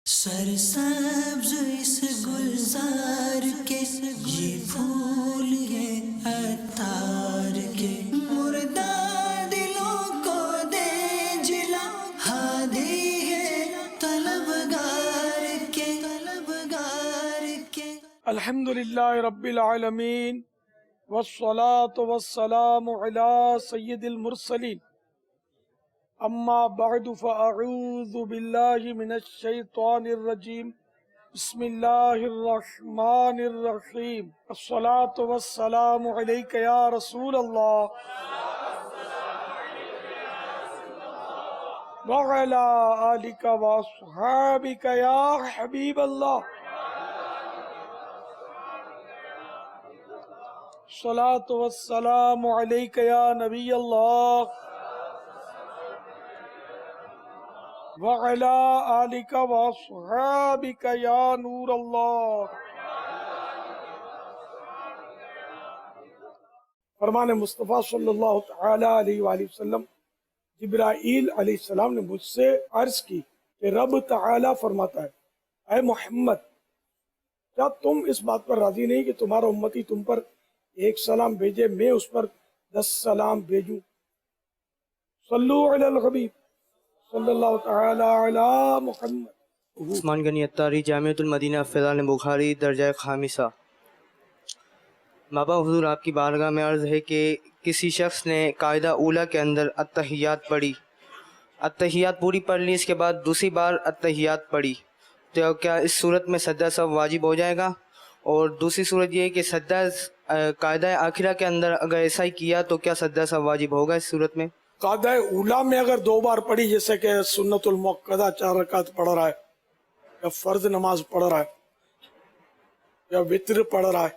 سرسبز اس گلزار کے یہ پھول یہ عطار کے مردہ دلوں کو دے جلا ہادی ہے طلبگار کے الحمدللہ رب العالمین والصلاة والسلام علی سید المرسلین اما بعد فاعوذ باللہ من الشیطان الرجیم بسم اللہ الرحمن الرحیم الصلاة والسلام علیک یا رسول اللہ وعلی آلک واصحابک یا حبیب اللہ الصلاة والسلام علیک یا نبی اللہ وعلی آلک واصحابک یا نور اللہ۔ فرمان مصطفیٰ صلی اللہ تعالی علیہ وآلہ وسلم، جبرائیل علیہ السلام نے مجھ سے عرض کی کہ رب تعالی فرماتا ہے، اے محمد، کیا تم اس بات پر راضی نہیں کہ تمہارا امتی تم پر ایک سلام بھیجے، میں اس پر 10 سلام بھیجوں؟ صلو علی الحبیب صلی اللہ تعالی علی محمد۔ عثمان غنی عطاری، جامعۃ المدینہ فیضان بخاری، درجہ خامسہ۔ بابا حضور، آپ کی بارگاہ میں عرض ہے کہ کسی شخص نے قاعدہ اولیٰ کے اندر التحیات پڑھی، التحیات پوری پڑھ لی، اس کے بعد دوسری بار التحیات پڑھی، تو کیا اس صورت میں سجدہ سہو واجب ہو جائے گا؟ اور دوسری صورت یہ ہے کہ سجدہ قاعدہ آخرہ کے اندر اگر ایسا ہی کیا تو کیا سجدہ سہو واجب ہوگا اس صورت میں؟ قاعدہ اولیٰ میں اگر 2 بار پڑھی، جیسے کہ سنت المؤکدہ 4 رکعت پڑھ رہا ہے، یا فرض نماز پڑھ رہا ہے، یا وتر پڑھ رہا ہے،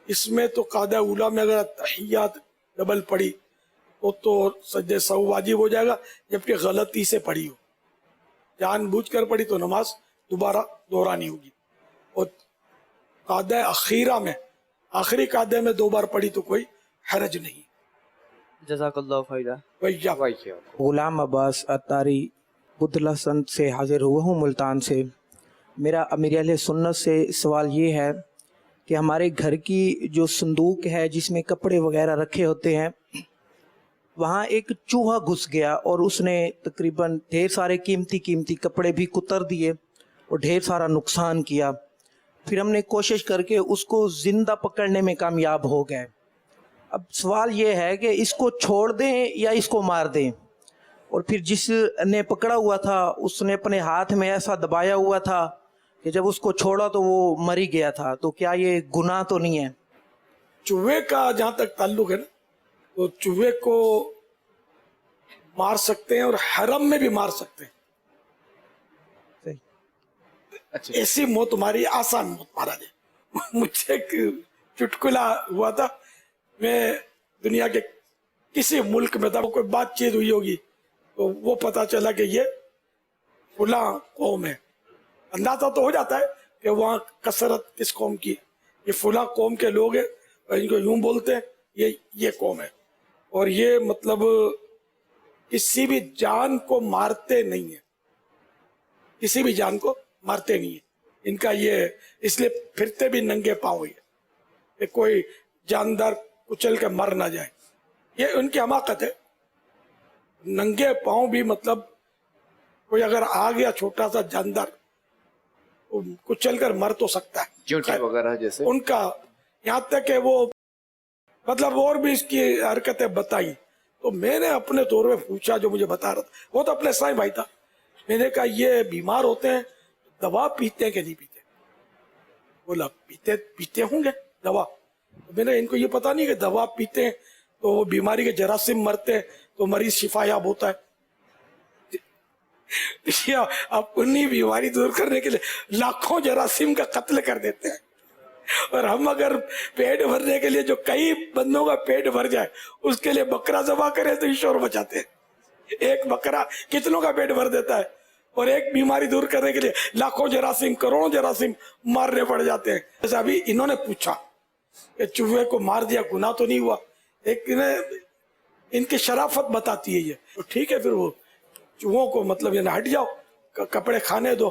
اس میں تو قاعدہ اولیٰ میں اگر تحیات ڈبل پڑھی تو سجدہ سہو واجب ہو جائے گا، جبکہ غلطی سے پڑھی ہو، جان بوجھ کر پڑھی تو نماز دوبارہ دہرانی ہوگی۔ اور قاعدہ اخیرہ میں، آخری قاعدے میں 2 بار پڑھی تو کوئی حرج نہیں۔ جزاک اللہ خیرہ۔ غلام عباس عطاری بدلہ سنت سے حاضر ہوا ہوں ملتان سے۔ میرا امیر اہل سنت سے سوال یہ ہے کہ ہمارے گھر کی جو صندوق ہے جس میں کپڑے وغیرہ رکھے ہوتے ہیں، وہاں ایک چوہا گھس گیا اور اس نے تقریباً ڈھیر سارے قیمتی کپڑے بھی کتر دیے اور ڈھیر سارا نقصان کیا۔ پھر ہم نے کوشش کر کے اس کو زندہ پکڑنے میں کامیاب ہو گئے۔ اب سوال یہ ہے کہ اس کو چھوڑ دیں یا اس کو مار دیں؟ اور پھر جس نے پکڑا ہوا تھا اس نے اپنے ہاتھ میں ایسا دبایا ہوا تھا کہ جب اس کو چھوڑا تو وہ مر ہی گیا تھا، تو کیا یہ گناہ تو نہیں ہے؟ چوہے کا جہاں تک تعلق ہے نا، تو چوہے کو مار سکتے ہیں اور حرم میں بھی مار سکتے ہیں۔ ایسی موت تمہاری آسان موت مارا جائے۔ مجھے ایک چٹکلا ہوا تھا، میں دنیا کے کسی ملک میں تھا، کوئی بات چیت ہوئی ہوگی تو وہ پتا چلا کہ یہ فلاں قوم ہے۔ اندازہ تو ہو جاتا ہے کہ وہاں کثرت کس قوم کی، یہ فلاں قوم کے لوگ ہیں، ان کو یوں بولتے ہیں، یہ قوم ہے، اور یہ مطلب کسی بھی جان کو مارتے نہیں ہیں، کسی بھی جان کو مارتے نہیں ہیں۔ ان کا یہ اس لیے پھرتے بھی ننگے پاؤں ہے کہ کوئی جاندار کچل کے مر نہ جائے، یہ ان کی حماقت ہے۔ ننگے پاؤں بھی مطلب کوئی اگر آ گیا چھوٹا سا جاندار کچل کر مر تو سکتا ہے، چونٹی وغیرہ جیسے ان کا، یہاں تک کہ وہ مطلب اور بھی اس کی حرکتیں بتائی۔ تو میں نے اپنے طور میں پوچھا، جو مجھے بتا رہا تھا وہ تو اپنے سائیں بھائی تھا، میں نے کہا یہ بیمار ہوتے ہیں دوا پیتے ہیں کہ نہیں پیتے؟ بولا پیتے ہوں گے دوا۔ میں نے ان کو یہ پتا نہیں کہ دوا پیتے ہیں تو وہ بیماری کے جراثیم مرتے ہیں تو مریض شفا یاب ہوتا ہے۔ آپ انہی بیماری دور کرنے کے لیے لاکھوں جراثیم کا قتل کر دیتے ہیں، اور ہم اگر پیٹ بھرنے کے لیے جو کئی بندوں کا پیٹ بھر جائے اس کے لیے بکرا ذبح کرے تو شور بچاتے ہیں۔ ایک بکرا کتنوں کا پیٹ بھر دیتا ہے، اور ایک بیماری دور کرنے کے لیے لاکھوں جراثیم، کروڑوں جراثیم مارنے پڑ جاتے ہیں۔ جیسے ابھی انہوں نے پوچھا کہ چوہے کو مار دیا گناہ تو نہیں ہوا، ایک ان کی شرافت بتاتی ہے یہ۔ تو ٹھیک ہے، پھر وہ چوہوں کو مطلب یہ نہ ہٹ جاؤ، کپڑے کھانے دو،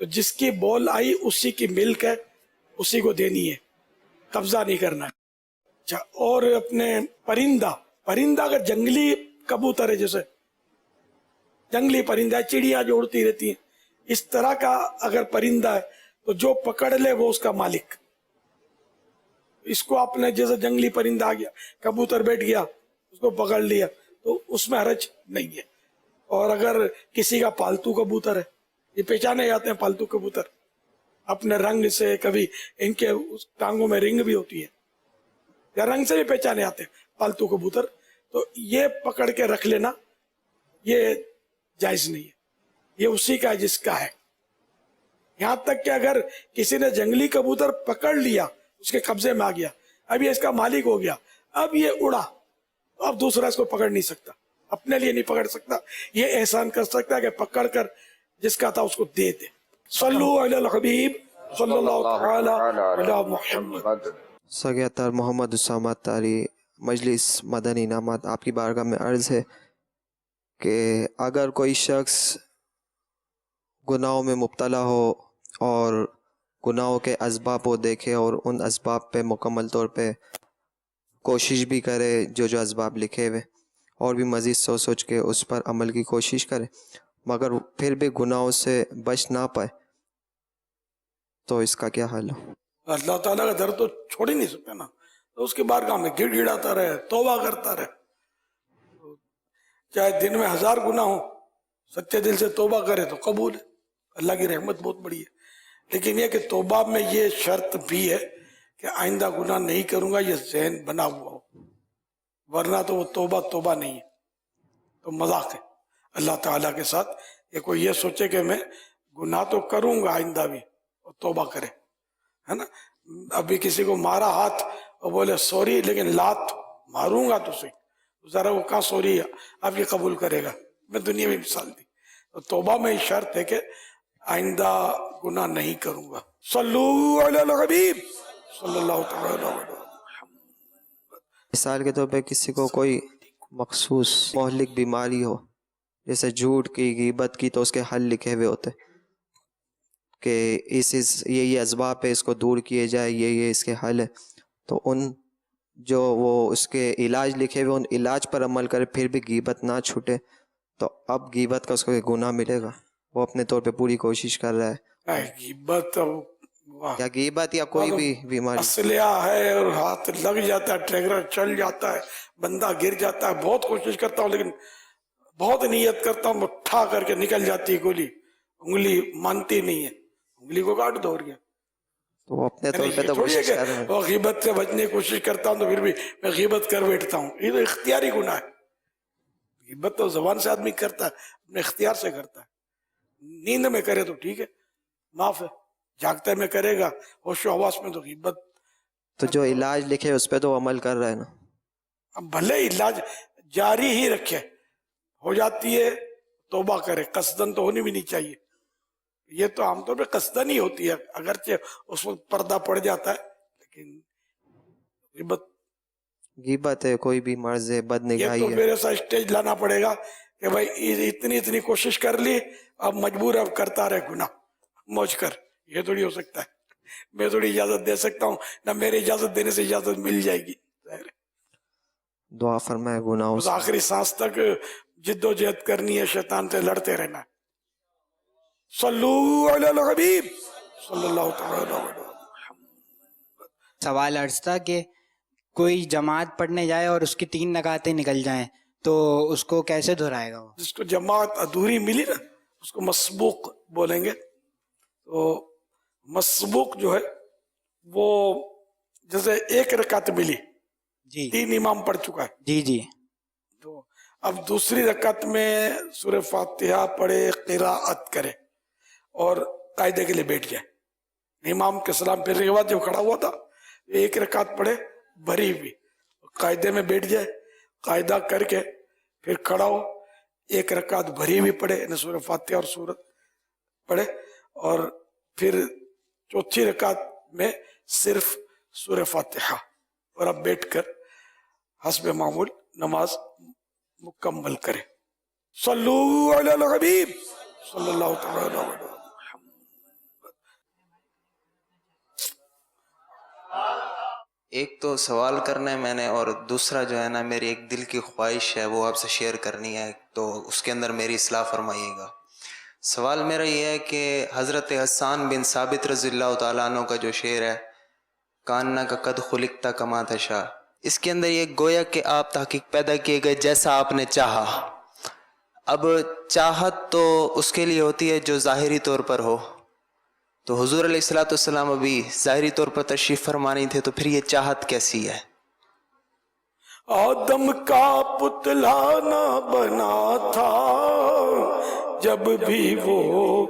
تو جس کی بول آئی اسی کی ملک ہے, اسی کو دینی ہے, قبضہ نہیں کرنا ہے. اچھا, اور اپنے پرندہ اگر جنگلی کبوتر ہے, جیسے جنگلی پرندہ ہے, چڑیاں جو اڑتی رہتی ہیں, اس طرح کا اگر پرندہ ہے تو جو پکڑ لے وہ اس کا مالک. اس کو آپ نے جیسے جنگلی پرندہ آ گیا, کبوتر بیٹھ گیا, اس کو پکڑ لیا تو اس میں حرج نہیں ہے. اور اگر کسی کا پالتو کبوتر ہے, یہ پہچانے جاتے ہیں پالتو کبوتر اپنے رنگ سے, کبھی ان کے ٹانگوں میں رنگ بھی ہوتی ہے, یا رنگ سے بھی پہچانے جاتے ہیں پالتو کبوتر, تو یہ پکڑ کے رکھ لینا یہ جائز نہیں ہے, یہ اسی کا ہے جس کا ہے. یہاں تک کہ اگر کسی نے جنگلی کبوتر پکڑ لیا, اس کے قبضے میں آ گیا, اب یہ اس کا مالک ہو گیا, اب یہ اڑا, اب دوسرا اس کو پکڑ نہیں سکتا, اپنے لیے نہیں پکڑ سکتا, یہ احسان کر سکتا ہے کہ پکڑ کر جس کا تھا اس کو دے دے. صلو علی الحبیب صلی اللہ تعالی علی محمد. سگیتر محمد اسامہ تاری مجلس مدنی انعامات. آپ کی بارگاہ میں عرض ہے کہ اگر کوئی شخص گناہوں میں مبتلا ہو اور گناہوں کے اسباب کو دیکھے اور ان اسباب پہ مکمل طور پہ کوشش بھی کرے, جو اسباب لکھے ہوئے, اور بھی مزید سوچ کے اس پر عمل کی کوشش کرے, مگر پھر بھی گناہوں سے بچ نہ پائے, تو اس کا کیا حل ہو؟ اللہ تعالیٰ کا در تو چھوڑ ہی نہیں سکتے نا, تو اس کے بارگاہ میں گڑ گڑاتا رہے, توبہ کرتا رہے. چاہے دن میں 1000 گناہ ہو, سچے دل سے توبہ کرے تو قبول ہے, اللہ کی رحمت بہت بڑی ہے. لیکن یہ کہ توبہ میں یہ شرط بھی ہے کہ آئندہ گناہ نہیں کروں گا, یہ ذہن بنا ہوا ہو, ورنہ تو وہ توبہ نہیں ہے, تو مذاق ہے اللہ تعالیٰ کے ساتھ. یہ کوئی یہ سوچے کہ میں گناہ تو کروں گا آئندہ بھی, اور توبہ کرے, ہے نا. ابھی کسی کو مارا ہاتھ اور بولے سوری, لیکن لات ماروں گا تو صحیح, ذرا وہ کہاں سوری ہے اب یہ قبول کرے گا. میں دنیا میں مثال دی. تو توبہ میں یہ شرط ہے کہ آئندہ گناہ نہیں کروں گا. صلو علی الحبیب صلی اللہ تعالی علیہ وسلم. مثال کے طور پہ کسی کو کوئی مخصوص مہلک بیماری ہو, جیسے جھوٹ کی, غیبت کی, تو اس کے حل لکھے ہوئے ہوتے کہ یہ اسباب ہے, اس کو دور کیے جائے, یہ اس کے حل ہے. تو ان جو وہ اس کے علاج لکھے ہوئے, ان علاج پر عمل کرے, پھر بھی غیبت نہ چھوٹے, تو اب غیبت کا اس کو گناہ ملے گا. وہ اپنے طور پہ پوری کوشش کر رہا ہے, غیبت یا غیبت یا کوئی بھی بیماری, اسلحہ ہے اور ہاتھ لگ جاتا ہے, ٹریگر چل جاتا ہے, بندہ گر جاتا ہے. بہت کوشش کرتا ہوں لیکن بہت نیت کرتا ہوں, اٹھا کر کے نکل جاتی ہے گولی, انگلی مانتی نہیں ہے, انگلی کو کاٹ دو. اور کیا, تو وہ اپنے طور پہ تو کوشش کر رہے ہیں. وہ غیبت سے بچنے کی کوشش کرتا ہوں تو پھر بھی میں غیبت کر بیٹھتا ہوں. یہ تو اختیاری گناہ ہے. غیبت تو زبان سے آدمی کرتا ہے, اپنے اختیار سے کرتا ہے. نیند میں کرے تو ٹھیک ہے, معاف ہے, جاگتے میں کرے گا ہوش و حواس میں تو غیبت. تو جو علاج لکھے اس پہ تو عمل کر رہا ہے نا. اب بھلے علاج جاری ہی رکھے, ہو جاتی ہے توبہ کرے, قصدن تو ہونی بھی نہیں چاہیے. یہ تو عام طور پہ قصدن ہی ہوتی ہے, اگرچہ اس وقت پردہ پڑ جاتا ہے, لیکن غیبت ہے, کوئی بھی مرض ہے, بد یہ نگاہی تو ہے. میرے ساتھ اسٹیج لانا پڑے گا کہ بھائی اتنی کوشش کر لی, اب مجبور اب کرتا رہے گناہ, موج کر. یہ تھوڑی ہو سکتا ہے, میں تھوڑی اجازت دے سکتا ہوں, نہ میری اجازت دینے سے اجازت مل جائے گی. دعا فرمائے گناہوں بس سے. آخری سانس تک جد و جہد کرنی ہے, شیطان سے لڑتے رہنا ہے. صلو علی الحبیب صلی اللہ تعالی علیہ وسلم. سوال عرض تھا کہ کوئی جماعت پڑھنے جائے اور اس کی 3 رکعتیں نکل جائیں تو اس کو کیسے دہرائے گا وہ؟ جس کو جماعت ادھوری ملی نا اس کو مسبوق بولیں گے. تو مسبوق جو ہے وہ جیسے 1 رکعت ملی, جی 3 امام پڑھ چکا ہے, جی تو اب دوسری رکعت میں سورہ فاتحہ پڑھے, قراءت کرے اور قاعدے کے لیے بیٹھ جائے. امام کے سلام پھرنے کے بعد جب کھڑا ہوا تھا 1 رکعت پڑھے بھری ہوئی, قاعدے میں بیٹھ جائے, قاعدہ کر کے پھر کھڑا ہو, 1 رکعت بھری ہوئی پڑھے, یعنی سورہ فاتحہ اور سورت پڑھے, اور پھر چوتھی رکعت میں صرف سورہ فاتحہ, اور اب بیٹھ کر حسب معمول نماز مکمل کرے. صلو علی الحبیب صلی اللہ تعالی علیہ وسلم. ایک تو سوال کرنا ہے میں نے، اور دوسرا جو ہے نا میری ایک دل کی خواہش ہے وہ آپ سے شیئر کرنی ہے، تو اس کے اندر میری اصلاح فرمائیے گا۔ سوال میرا یہ ہے کہ حضرت حسان بن ثابت رضی اللہ تعالیٰ عنہ کا جو شعر ہے کاننا کا قد خلقتا کما تشاء، اس کے اندر یہ گویا کہ آپ تحقیق پیدا کیے گئے جیسا آپ نے چاہا۔ اب چاہت تو اس کے لیے ہوتی ہے جو ظاہری طور پر ہو، تو حضور علیہ الصلوۃ والسلام ابھی ظاہری طور پر تشریف فرما نہیں تھے، تو پھر یہ چاہت کیسی ہے؟ آدم کا پتلا نہ بنا تھا جب بھی وہ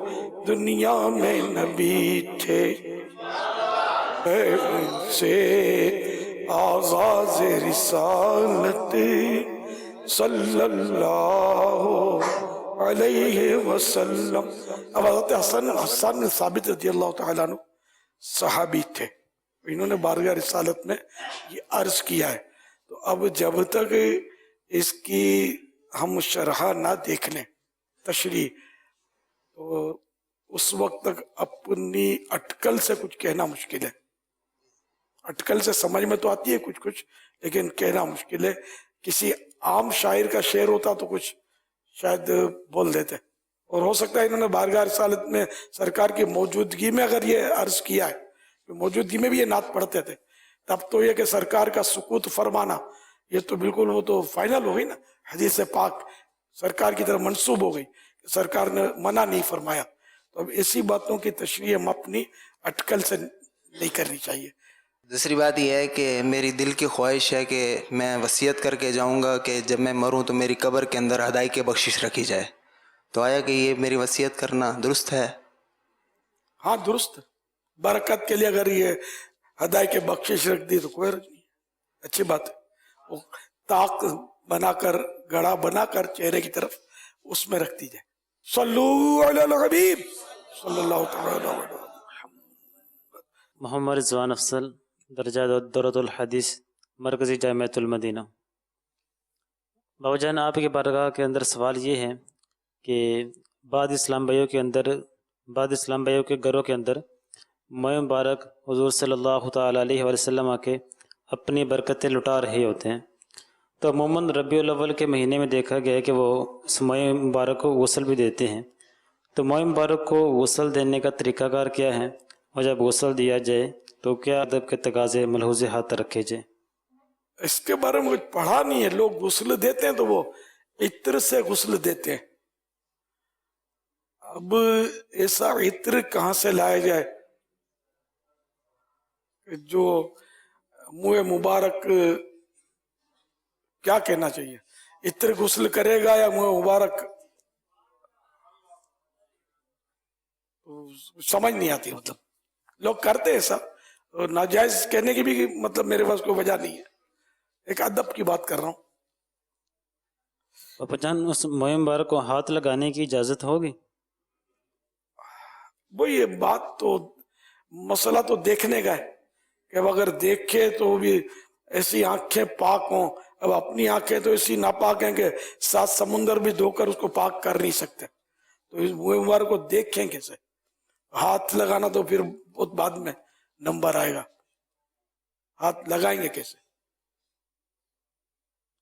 دنیا میں نبی تھے، ہے ان سے آغاز رسالت صلی اللہ علیہ وسلم۔ اب حضرت حسن ثابت رضی اللہ تعالیٰ عنہ صحابی تھے، انہوں نے بارگاہ رسالت میں یہ عرض کیا ہے۔ تو اب جب تک اس کی ہم شرح نہ دیکھ لیں تشریح، تو اس وقت تک اپنی اٹکل سے کچھ کہنا مشکل ہے۔ اٹکل سے سمجھ میں تو آتی ہے کچھ کچھ، لیکن کہنا مشکل ہے۔ کسی عام شاعر کا شعر ہوتا تو کچھ شاید بول دیتے، اور ہو سکتا ہے انہوں نے بارگاہ رسالت میں سرکار کی موجودگی میں اگر یہ عرض کیا ہے، کہ موجودگی میں بھی یہ نعت پڑھتے تھے، تب تو یہ کہ سرکار کا سکوت فرمانا یہ تو بالکل وہ تو فائنل ہو گئی نا، حدیث پاک سرکار کی طرف منسوب ہو گئی، سرکار نے منع نہیں فرمایا۔ تو اب ایسی باتوں کی تشریح ہم اپنی اٹکل سے نہیں کرنی چاہیے۔ دوسری بات یہ ہے کہ میری دل کی خواہش ہے کہ میں وصیت کر کے جاؤں گا کہ جب میں مروں تو میری قبر کے اندر ہدائی کی بخشش رکھی جائے، تو آیا کہ یہ میری وصیت کرنا درست ہے؟ ہاں درست، برکت کے لیے اگر یہ ہدائی کے بخشش رکھ دی تو کوئی حرج نہیں، اچھی بات ہے۔ وہ طاق بنا کر، گڑھا بنا کر چہرے کی طرف اس میں رکھ دی جائے۔ صلو علی الحبیب صلی اللہ تعالی علیہ وسلم۔ محمد رضوان افضل، درجہ درۃ الحدیث، مرکزی جامعۃ المدینہ۔ بابا جان، آپ کی بارگاہ کے اندر سوال یہ ہے کہ بعد اسلام بھائیوں کے گھروں کے اندر ماہ مبارک حضور صلی اللہ تعالیٰ علیہ وسلم کے اپنی برکتیں لٹا رہے ہوتے ہیں، تو عموماً ربیع الاول کے مہینے میں دیکھا گیا ہے کہ وہ اس ماہ مبارک کو غسل بھی دیتے ہیں، تو ماہ مبارک کو غسل دینے کا طریقہ کار کیا ہے، اور جب غسل دیا جائے تو کیا ادب کے تقاضے ملحوظ ہاتھ رکھے جائیں؟ اس کے بارے میں کچھ پڑھا نہیں ہے۔ لوگ غسل دیتے ہیں تو وہ عطر سے غسل دیتے ہیں۔ اب ایسا عطر کہاں سے لایا جائے جو منہ مبارک، کیا کہنا چاہیے، عطر غسل کرے گا یا منہ مبارک، سمجھ نہیں آتی۔ مطلب لوگ کرتے ایسا، اور ناجائز کہنے کی بھی مطلب میرے پاس کوئی وجہ نہیں ہے، ایک ادب کی بات کر رہا ہوں۔ پاپا جان، اس ماہ مبارک کو ہاتھ لگانے کی اجازت ہوگی؟ وہ یہ بات تو مسئلہ تو دیکھنے کا ہے کہ اب اگر دیکھے تو بھی ایسی آنکھیں پاک ہوں۔ اب اپنی آنکھیں تو ایسی ناپاک ہیں کہ 7 سمندر بھی دھو کر اس کو پاک کر نہیں سکتے، تو اس منہ مبارک کو دیکھیں کیسے؟ ہاتھ لگانا تو پھر بہت بعد میں نمبر آئے گا، ہاتھ لگائیں گے کیسے؟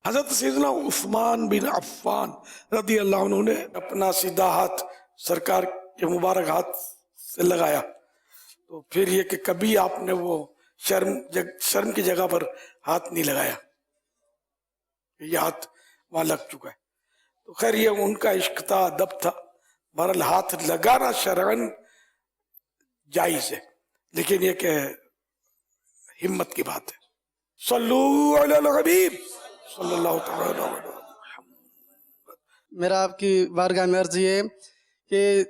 حضرت سیدنا عثمان بن عفان رضی اللہ عنہ نے اپنا سیدھا ہاتھ سرکار کے مبارک ہاتھ سے لگایا، تو پھر یہ کہ کبھی آپ نے وہ شرم کی جگہ پر ہاتھ نہیں لگایا، یہ ہاتھ وہاں لگ چکا ہے۔ تو خیر یہ ان کا عشق تھا، ادب تھا، بہرحال ہاتھ لگانا شرعاً جائز ہے، لیکن یہ کہ ہمت کی بات ہے۔ صلو علی الحبیب صلی اللہ تعالی علیہ وسلم۔ میرا آپ کی بارگاہ میں عرض یہ ہے کہ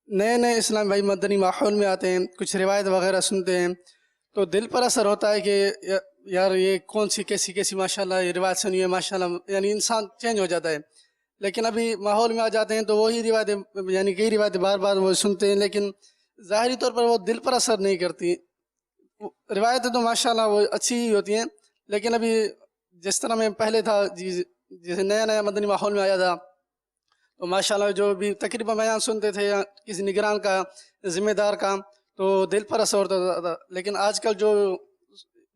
نئے اسلام بھائی مدنی ماحول میں آتے ہیں، کچھ روایت وغیرہ سنتے ہیں تو دل پر اثر ہوتا ہے کہ یار یہ کون سی کیسی ماشاءاللہ یہ روایت سنی ہے، ماشاءاللہ، یعنی انسان چینج ہو جاتا ہے۔ لیکن ابھی ماحول میں آ جاتے ہیں تو وہی روایتیں، یعنی کئی روایتیں بار بار وہ سنتے ہیں، لیکن ظاہری طور پر وہ دل پر اثر نہیں کرتی۔ روایتیں تو ماشاءاللہ وہ اچھی ہی ہوتی ہیں، لیکن ابھی جس طرح میں پہلے تھا، جیسے نیا مدنی ماحول میں آیا تھا تو ماشاءاللہ جو بھی تقریباً بیان سنتے تھے یا کسی نگران کا، ذمہ دار کا، تو دل پر اثر ہوتا تھا۔ لیکن آج کل جو